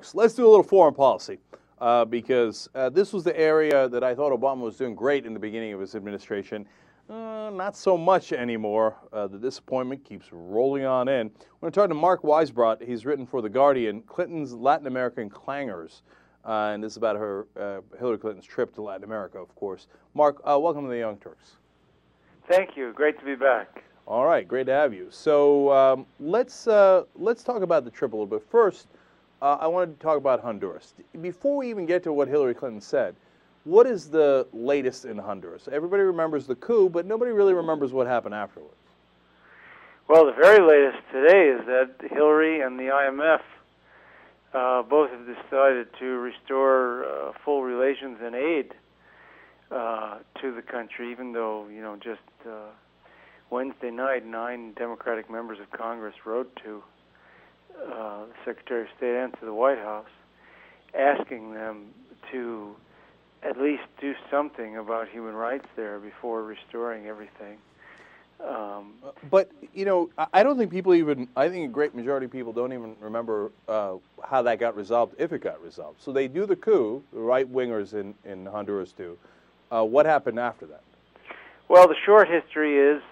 So let's do a little foreign policy because this was the area that I thought Obama was doing great in the beginning of his administration. Not so much anymore. The disappointment keeps rolling on in. I'm going to talk to Mark Weisbrot. He's written for The Guardian, Clinton's Latin American Clangers. And this is about her Hillary Clinton's trip to Latin America, of course. Mark, welcome to the Young Turks. Thank you. Great to be back. All right, great to have you. So let's talk about the trip a little bit. First, I wanted to talk about Honduras. Before we even get to what Hillary Clinton said, what is the latest in Honduras? Everybody remembers the coup, but nobody really remembers what happened afterwards. Well, the very latest today is that Hillary and the IMF both have decided to restore full relations and aid to the country, even though, just Wednesday night, 9 Democratic members of Congress wrote to the Secretary of State and to the White House asking them to at least do something about human rights there before restoring everything. But, I don't think people even, I think a great majority of people don't even remember how that got resolved, if it got resolved. So they do the coup, the right-wingers in Honduras do. What happened after that? Well, the short history is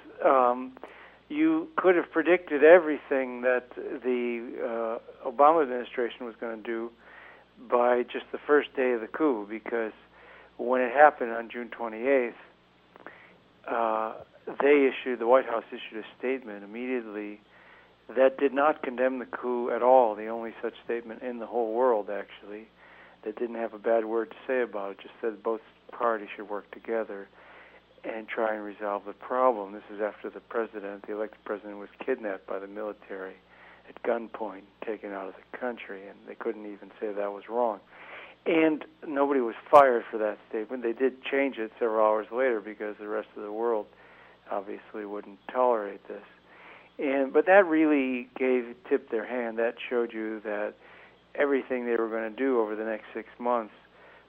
you could have predicted everything that the Obama administration was going to do by just the first day of the coup, because when it happened on June 28th, the White House issued a statement immediately that did not condemn the coup at all, the only such statement in the whole world, actually, that didn't have a bad word to say about it, just said both parties should work together and try and resolve the problem. This is after the elected president, was kidnapped by the military at gunpoint, taken out of the country, and they couldn't even say that was wrong. And nobody was fired for that statement. They did change it several hours later because the rest of the world obviously wouldn't tolerate this. But that really tipped their hand. That showed you that everything they were going to do over the next 6 months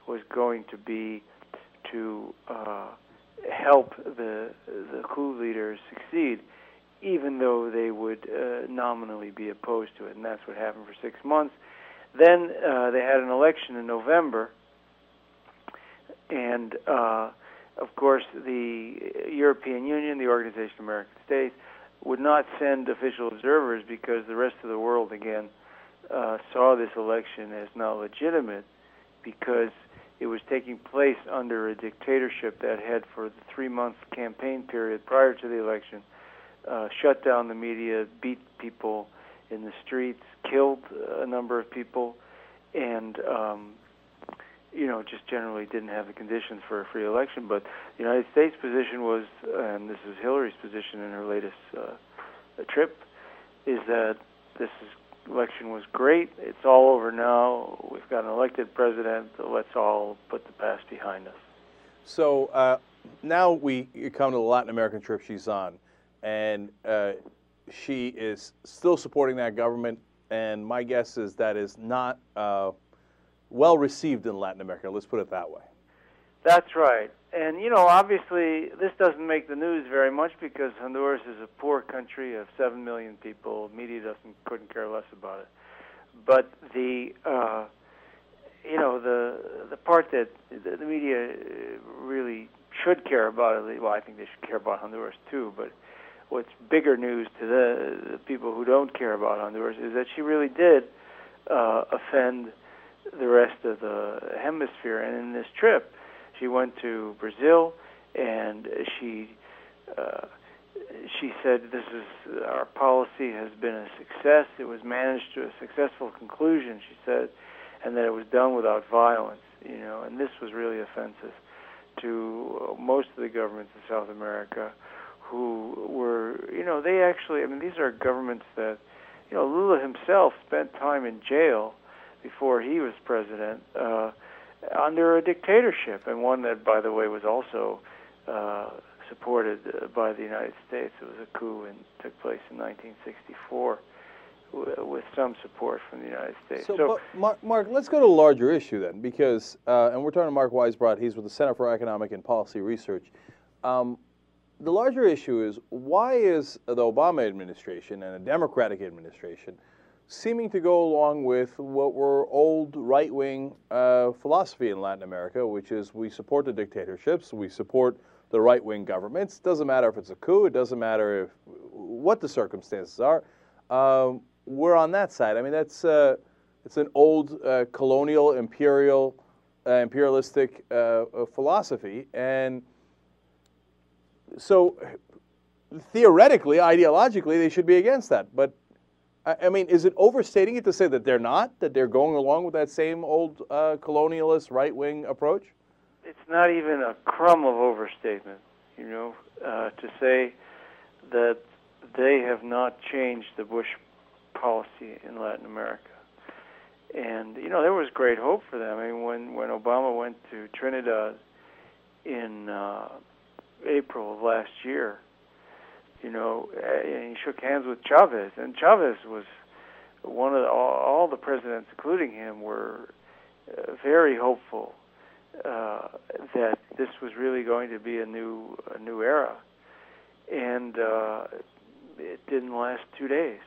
was going to be to help the coup leaders succeed, even though they would nominally be opposed to it. And that's what happened for 6 months. Then they had an election in November, and of course the European Union, the Organization of American States, would not send official observers because the rest of the world, again, saw this election as not legitimate because it was taking place under a dictatorship that had, for the 3-month campaign period prior to the election, shut down the media, beat people in the streets, killed a number of people, and just generally didn't have the conditions for a free election. But the United States' position was, and this is Hillary's position in her latest trip, is that this election was great. It's all over now. We've got an elected president. Let's all put the past behind us. So now we come to the Latin American trip she's on, and she is still supporting that government, and my guess is that is not well received in Latin America. Let's put it that way. That's right. And, obviously this doesn't make the news very much because Honduras is a poor country of 7 million people. Media couldn't care less about it. But the part that the media really should care about, well, I think they should care about Honduras too, but what's bigger news to the people who don't care about Honduras is that she really did offend the rest of the hemisphere. And in this trip, she went to Brazil, and she said this is our policy has been a success. It was managed to a successful conclusion, she said, and that it was done without violence. And this was really offensive to most of the governments in South America, who were, they actually, these are governments that, Lula himself spent time in jail before he was president under a dictatorship, and one that, by the way, was also supported by the United States. It was a coup and took place in 1964 with some support from the United States. So Mark, let's go to a larger issue then, because, and we're talking to Mark Weisbrot, he's with the Center for Economic and Policy Research. The larger issue is, why is the Obama administration and a Democratic administration seeming to go along with what were old right-wing philosophy in Latin America, which is we support the dictatorships, we support the right-wing governments. Doesn't matter if it's a coup, it doesn't matter if what the circumstances are. We're on that side. I mean, that's it's an old colonial, imperialistic philosophy, and so theoretically, ideologically, they should be against that. But I mean, is it overstating it to say that they're not, that they're going along with that same old colonialist right-wing approach? It's not even a crumb of overstatement, to say that they have not changed the Bush policy in Latin America. And, there was great hope for them. I mean, when Obama went to Trinidad in April of last year, and he shook hands with Chavez, and Chavez was one of all the presidents, including him, were very hopeful that this was really going to be a new era, and it didn't last 2 days.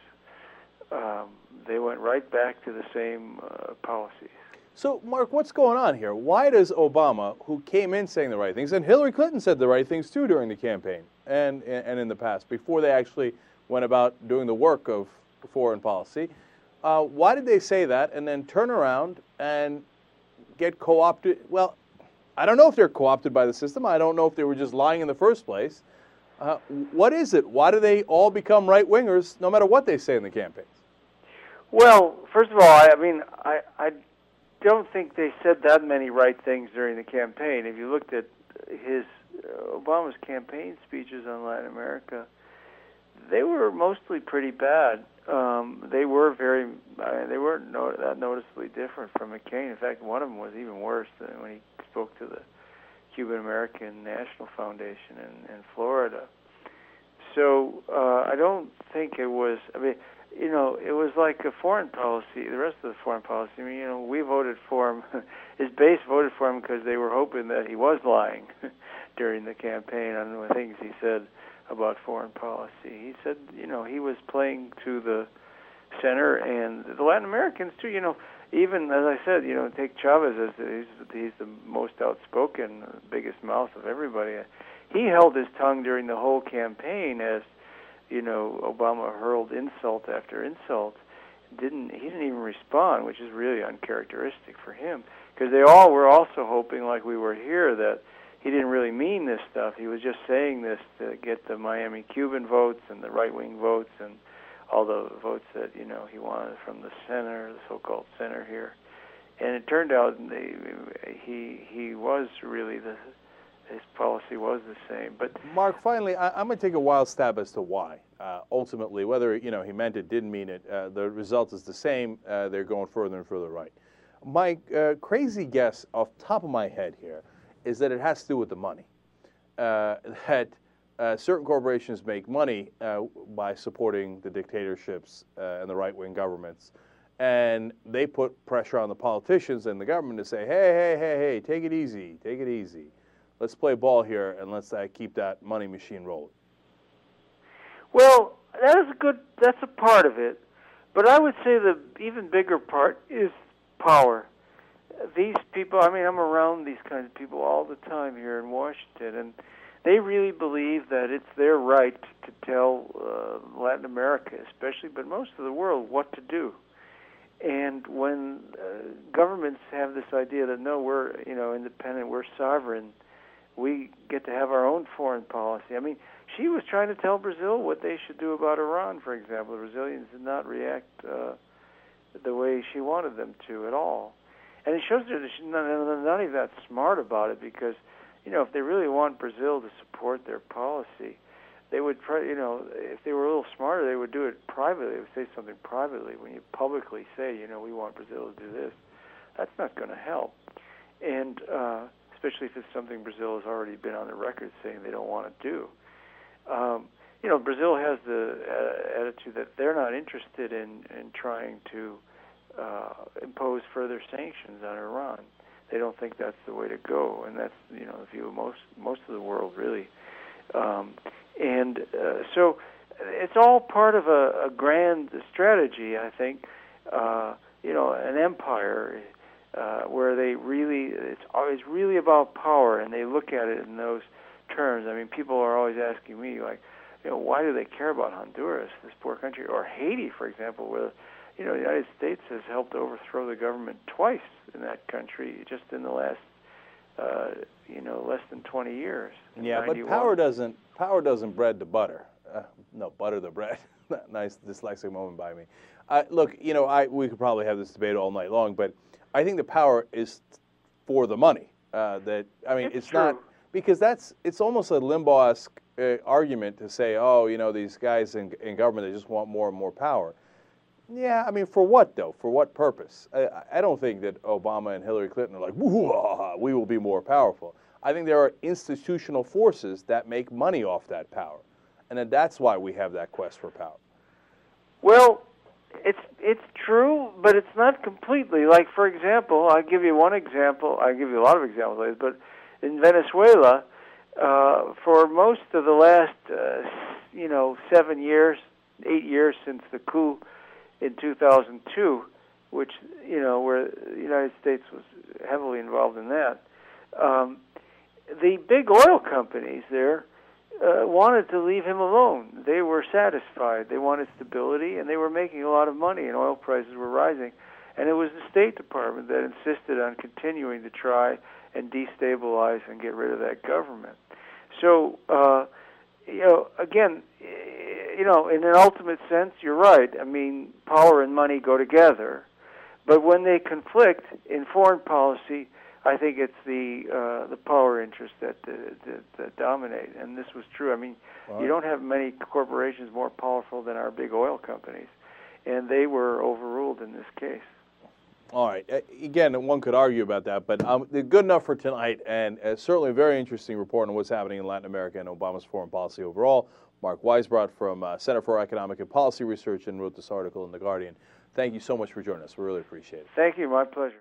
They went right back to the same policies. So, Mark, what's going on here? Why does Obama, who came in saying the right things, and Hillary Clinton said the right things too during the campaign and in the past, before they actually went about doing the work of foreign policy, why did they say that and then turn around and get co-opted? Well, I don't know if they're co-opted by the system. I don't know if they were just lying in the first place. What is it? Why do they all become right-wingers no matter what they say in the campaigns? Well, first of all, I don't think they said that many right things during the campaign. If you looked at Obama's campaign speeches on Latin America, they were mostly pretty bad. They weren't that noticeably different from McCain. In fact, one of them was even worse than when he spoke to the Cuban American National Foundation in Florida. So I don't think it was. I mean, it was like a foreign policy. The rest of the foreign policy. I mean, we voted for him. His base voted for him because they were hoping that he was lying during the campaign on the things he said about foreign policy. He said, he was playing to the center, and the Latin Americans too. Even as I said, take Chavez as he's the most outspoken, biggest mouth of everybody. He held his tongue during the whole campaign as Obama hurled insult after insult. He didn't even respond, which is really uncharacteristic for him, because they all were also hoping, like we were here, that he didn't really mean this stuff. He was just saying this to get the Miami Cuban votes and the right-wing votes and all the votes that he wanted from the center, the so-called center here. And it turned out he was really his policy was the same. But Mark, finally, I'm going to take a wild stab as to why. Ultimately, whether he meant it, didn't mean it, the result is the same. They're going further and further right. My crazy guess, off the top of my head here, is that it has to do with the money. That certain corporations make money by supporting the dictatorships and the right-wing governments, and they put pressure on the politicians and the government to say, hey, take it easy, take it easy. Let's play ball here, and let's keep that money machine rolling. Well, that's a part of it, but I would say the even bigger part is power. These people, I'm around these kinds of people all the time here in Washington, and they really believe that it's their right to tell Latin America especially, but most of the world, what to do. And when governments have this idea that, no, we're independent, we're sovereign, we get to have our own foreign policy. I mean, she was trying to tell Brazil what they should do about Iran, for example. The Brazilians did not react the way she wanted them to at all. And it shows that she's not even that smart about it, because, if they really want Brazil to support their policy, they would try, if they were a little smarter, they would do it privately. They would say something privately. When you publicly say, we want Brazil to do this, that's not going to help. And especially if it's something Brazil has already been on the record saying they don't want to do. Brazil has the attitude that they're not interested in trying to impose further sanctions on Iran. They don't think that's the way to go, and that's the view of most of the world, really. So it's all part of a grand strategy, I think, an empire where it's really about power, and they look at it in those terms. I mean, people are always asking me, like, why do they care about Honduras, this poor country, or Haiti, for example, where the United States has helped overthrow the government twice in that country just in the last less than 20 years. Yeah, but power doesn't bread the butter. No, butter the bread. Nice dyslexic moment by me. Look, we could probably have this debate all night long, but I think the power is for the money. It's true. not, because it's almost a Limbaugh-esque argument to say, oh, these guys in government, they just want more and more power. Yeah, I mean, for what, though? For what purpose? I don't think that Obama and Hillary Clinton are like, we will be more powerful. I think there are institutional forces that make money off that power. And that's why we have that quest for power. Well, it's true, but it's not completely. Like, for example, I'll give you one example. I'll give you a lot of examples, but in Venezuela, for most of the last, 7 years, 8 years since the coup in 2002, which, where the United States was heavily involved in that, the big oil companies there wanted to leave him alone. They were satisfied. They wanted stability, and they were making a lot of money, and oil prices were rising. And it was the State Department that insisted on continuing to try and destabilize and get rid of that government. So, again, in an ultimate sense, you're right. I mean, power and money go together. But when they conflict in foreign policy, I think it's the power interests that dominate, and this was true. I mean, you don't have many corporations more powerful than our big oil companies, and they were overruled in this case. All right. Again, one could argue about that, but they're good enough for tonight, and certainly a very interesting report on what's happening in Latin America and Obama's foreign policy overall. Mark Weisbrot from Center for Economic and Policy Research and wrote this article in The Guardian. Thank you so much for joining us. We really appreciate it. Thank you. My pleasure.